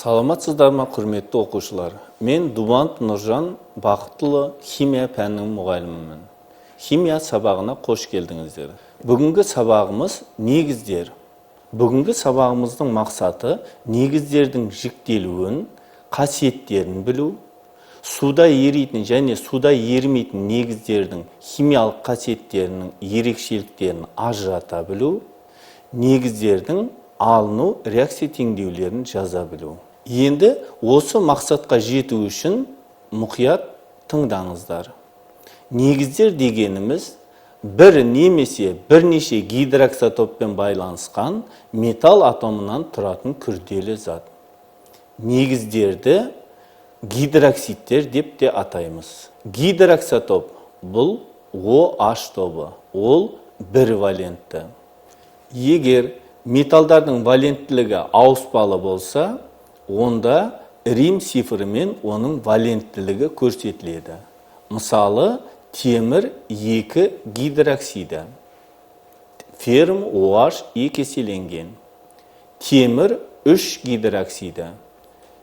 Саламатсыздар ма, құрметті оқушылар? Мен Дубант Нұржан Бақыттылы химия пәнінің мұғалімімін. Химия сабағына қош келдіңіздер. Бүгінгі сабағымыз негіздер. Бүгінгі сабағымыздың мақсаты негіздердің жіктелуін, қасиеттерін білу, суда еритін және суда ерімейтін негіздердің химиялық қасиеттерінің ерекшеліктерін ажырата білу, негіздердің алыну реакция теңдеулерін жаза білу. Енді осы мақсатқа жету үшін мұқият тыңдаңыздар. Негіздер дегеніміз бір немесе бірнеше гидроксотоппен байланысқан металл атомынан тұратын күрделі зат. Негіздерді гидроксидтер деп те атаймыз. Гидроксотоп бұл OH тобы, ол бір валентті. Егер металдардың валенттілігі ауыспалы болса, онда рим цифрымен оның валенттілігі көрсетіледі. Мысалы, темір 2 гидроксиді, ферм OH 2 еселенген. Темір 3 гидроксиді,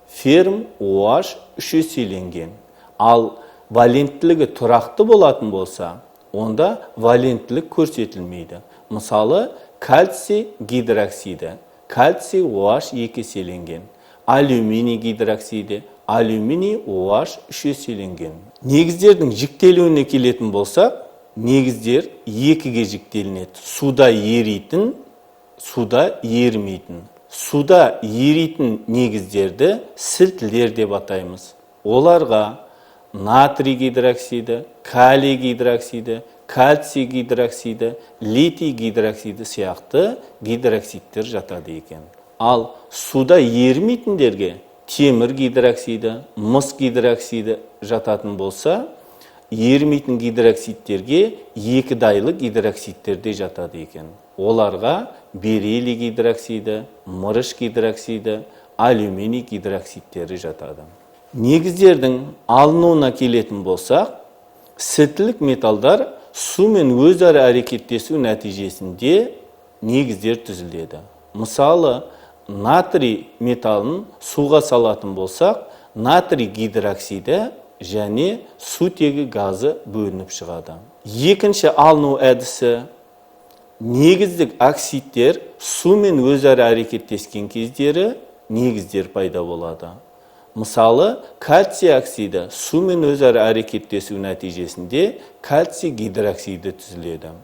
ферм OH 3 еселенген. Ал валенттілігі тұрақты болатын болса, онда валенттілік көрсетілмейді. Мысалы, кальций гидроксиді, кальций OH 2 еселенген. Алюминий гидроксиді, алюминий OH 3 еселенген. Негіздердің жіктелуіне келетін болсақ, негіздер екіге жіктелінеді. Суда еритін, суда ерімейтін. Суда еритін негіздерді сілтілер деп атаймыз. Оларға натрий гидроксиді, калий гидроксиді, кальций гидроксиді, литий гидроксиді сияқты гидроксидтер жатады екен. Ал суда ерімейтіндерге темір гидроксиді, мыс гидроксиді жататын болса, ерімейтін гидроксидтерге екідайлы гидроксидтер де жатады екен. Оларға бериллий гидроксиді, мырыш гидроксиді, алюминий гидроксидтері жатады. Негіздердің алынуына келетін болсақ, сілтілік металдар сумен өзара әрекеттесу нәтижесінде негіздер түзіледі. Мысалы, натрий металын суға салатын болсақ, натрий гидроксиді және сутегі газы бөлініп шығады. Екінші алыну әдісі, негіздік оксидтер сумен өзара әрекеттескен кездері негіздер пайда болады. Мысалы, кальций оксиді сумен өзара әрекеттесу нәтижесінде кальций гидроксиді түзіледі.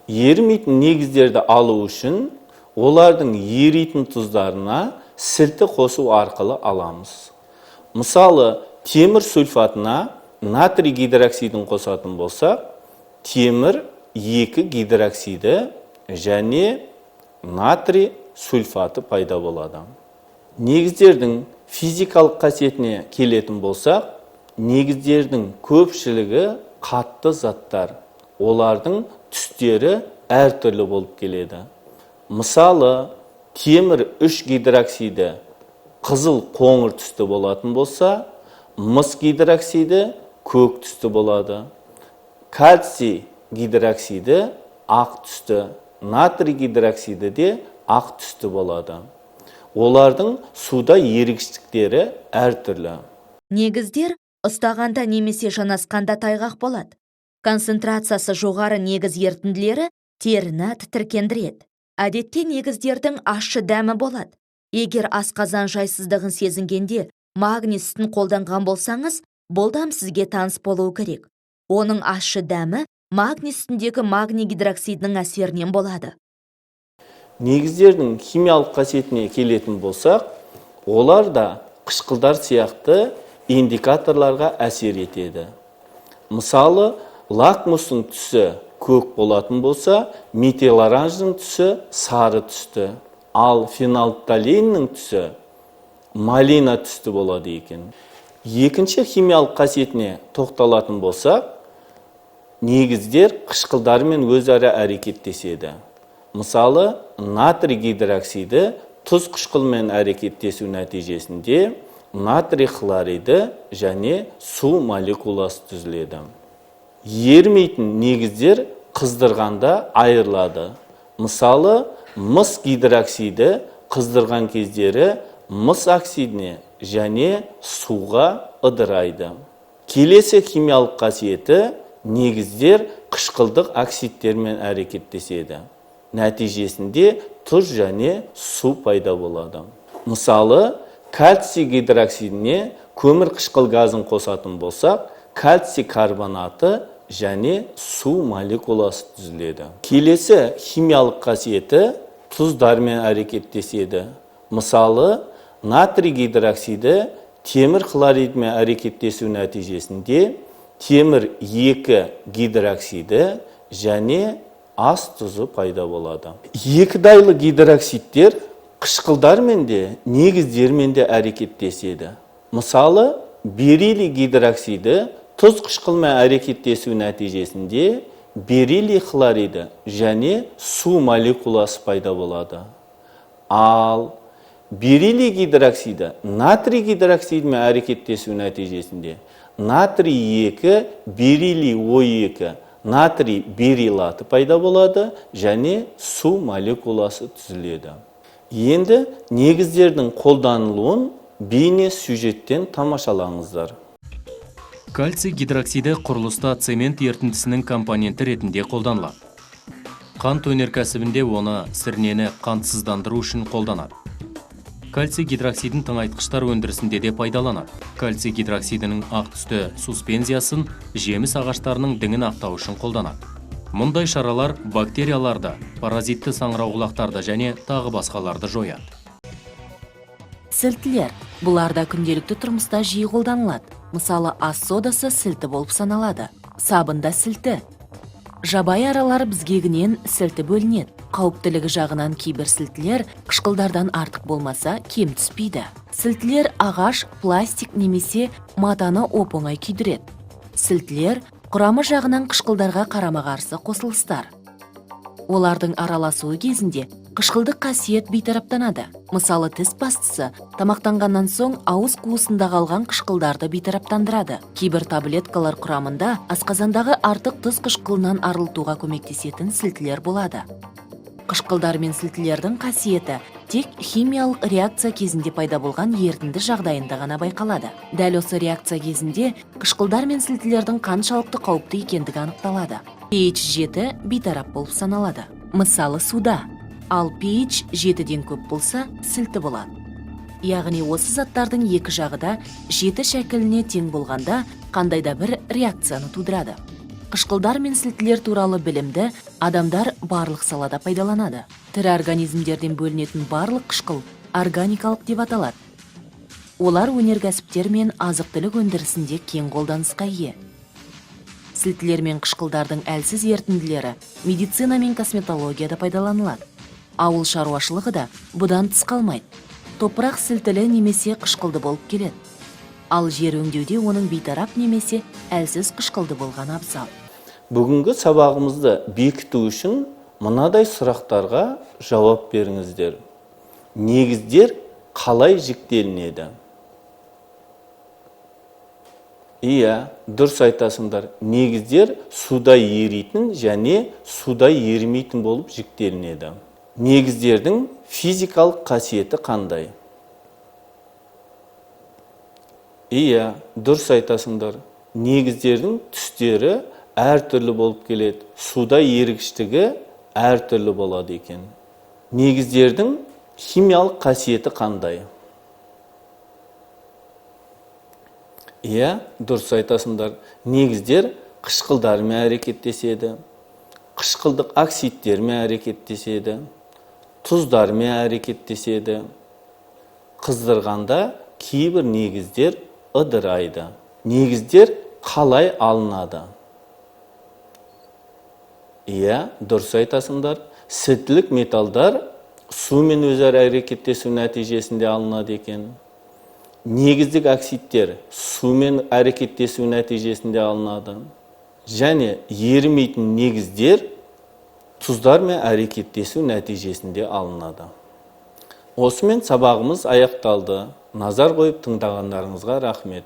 Ерімейтін негіздерді алу үшін олардың еритін тұздарына сілті қосу арқылы аламыз. Мысалы, темір сульфатына натрий гидроксидін қосатын болсақ, темір 2 гидроксиді және натрий сульфаты пайда болады. Негіздердің физикалық қасиетіне келетін болсақ, негіздердің көпшілігі қатты заттар. Олардың түстері әртүрлі болып келеді. Мысалы, темір 3 гидроксиді қызыл қоңыр түсті болатын болса, мыс гидроксиді көк түсті болады. Кальций гидроксиді ақ түсті, натрий гидроксиді де ақ түсті болады. Олардың суда ерекшеліктері әртүрлі. Негіздер ұстағанда немесе жанасқанда тайғақ болады. Концентрациясы жоғары негіз ерітінділері теріні тітіркендіреді. Әдетте негіздердің ащы дәмі болады. Егер асқазан жайсыздығын сезінгенде магний сүтін қолданған болсаңыз, бұл дәм сізге таныс болуы керек. Оның ащы дәмі магний сүтіндегі магний гидроксидінің әсерінен болады. Негіздердің химиялық қасиетіне келетін болсақ, олар да қышқылдар сияқты индикаторларға әсер етеді. Мысалы, лакмустың түсі көк болатын болса, метил оранжның түсі сары түсті, ал фенолфталеннің түсі малина түсті болады екен. Екінші химиялық қасиетіне тоқталатын болсақ, негіздер қышқылдармен өзара әрекеттеседі. Мысалы, натрий гидроксиді тұз қышқылмен әрекеттесу нәтижесінде натрий хлориді және су молекуласы түзіледі. Ерімейтін негіздер қыздырғанда айырылады. Мысалы, мыс гидроксиді қыздырған кездері мыс оксидіне және суға ыдырайды. Келесі химиялық қасиеті негіздер қышқылдық оксидтермен әрекеттеседі. Нәтижесінде тұз және су пайда болады. Мысалы, кальций гидроксидіне көмір қышқыл газын қосатын болсақ, кальций карбонаты және су молекуласы түзіледі. Келесі химиялық қасиеті тұздармен әрекеттеседі. Мысалы, натрий гидроксиді темір хлоридімен әрекеттесу нәтижесінде темір 2 гидроксиді және ас тұзы пайда болады. Екі дайлы гидроксидтер қышқылдармен де негіздермен де әрекеттеседі. Мысалы, бериллий гидроксиді тұз қышқылмен әрекеттесу нәтижесінде бериллий хлориді және су молекуласы пайда болады. Ал бериллий гидроксиді натрий гидроксидімен әрекеттесу нәтижесінде натрий 2, бериллий O2, натрий бериллаты пайда болады және су молекуласы түзіледі. Енді негіздердің қолданылуын бейне сюжеттен тамашалаңыздар. Кальций гидроксиді құрылыста цемент ерітіндісінің компоненті ретінде қолданылады. Қант өнеркәсібінде оны сірнені қантсыздандыру үшін қолданады. Кальций гидроксидін тыңайтқыштар өндірісінде де пайдаланады. Кальций гидроксидінің ақ түсті суспензиясын жеміс ағаштарының діңін ақтау үшін қолданады. Мұндай шаралар бактерияларды, паразитті саңырауқұлақтарды және тағы басқаларды жояды. Сілтілер. Бұларда күнделікті тұрмыста жиі қолданылады. Мысалы, ас содасы сілті болып саналады. Сабында сілті. Жабайы аралар бізгегінен сілті бөлінеді. Қауіптілігі жағынан кейбір сілтілер қышқылдардан артық болмаса кем түспейді. Сілтілер ағаш, пластик немесе матаны оп-оңай күйдіреді. Сілтілер құрамы жағынан қышқылдарға қарама-қарсы қосылыстар. Олардың араласуы кезінде қышқылдық қасиет бейтараптанады. Мысалы, тіс пастысы тамақтанғаннан соң ауыз қуысында қалған қышқылдарды бейтараптандырады. Кейбір таблеткалар құрамында асқазандағы артық тұз қышқылынан арылтуға көмектесетін сілтілер болады. Қышқылдар мен сілтілердің қасиеті тек химиялық реакция кезінде пайда болған ерітінді жағдайында ғана байқалады. Дәл осы реакция кезінде қышқылдар мен сілтілердің қаншалықты қауіпті екендігі анықталады. pH 7 бейтарап болып саналады. Мысалы, суда. Ал pH 7-ден көп болса, сілті болады. Яғни осы заттардың екі жағы да 7 шәкіліне тең болғанда қандайда бір реакцияны тудырады. Қышқылдар мен сілтілер туралы білімді адамдар барлық салада пайдаланады. Тірі организмдерден бөлінетін барлық қышқыл органикалық деп аталады. Олар өнеркәсіптер мен азық-түлік өндірісінде кең қолданысқа ие. Сілтілер мен қышқылдардың әлсіз ерітінділері медицина мен косметологияда пайдаланылады. Ауыл шаруашылығы да бұдан тыс қалмайды. Топырақ сілтілі немесе қышқылды болып келеді. Ал жер өңдеуде оның бейтарап немесе әлсіз қышқылды болған абзал. Бүгінгі сабағымызды бекіту үшін мынадай сұрақтарға жауап беріңіздер. Негіздер қалай жіктелінеді? Иә, дұрыс айтасыңдар. Негіздер суда еритін және суда ерімейтін болып жіктелінеді. Негіздердің физикалық қасиеті қандай? Иә, дұрыс айтасыңдар. Негіздердің түстері әртүрлі болып келеді. Суда ерігіштігі әртүрлі болады екен. Негіздердің химиялық қасиеті қандай? Иә, дұрыс айтасыңдар. Негіздер қышқылдармен әрекеттеседі, қышқылдық оксидтермен әрекеттеседі, тұздармен әрекеттеседі. Қыздырғанда кейбір негіздер ыдырайды. Негіздер қалай алынады? Иә, дұрыс айтасыңдар. Сілтілік металдар сумен өзара әрекеттесу нәтижесінде алынады екен. Негіздік оксидтер сумен әрекеттесу нәтижесінде алынады. Және ерімейтін негіздер тұздармен әрекеттесу нәтижесінде алынады. Осымен сабағымыз аяқталды. Назар қойып тыңдағандарыңызға рахмет.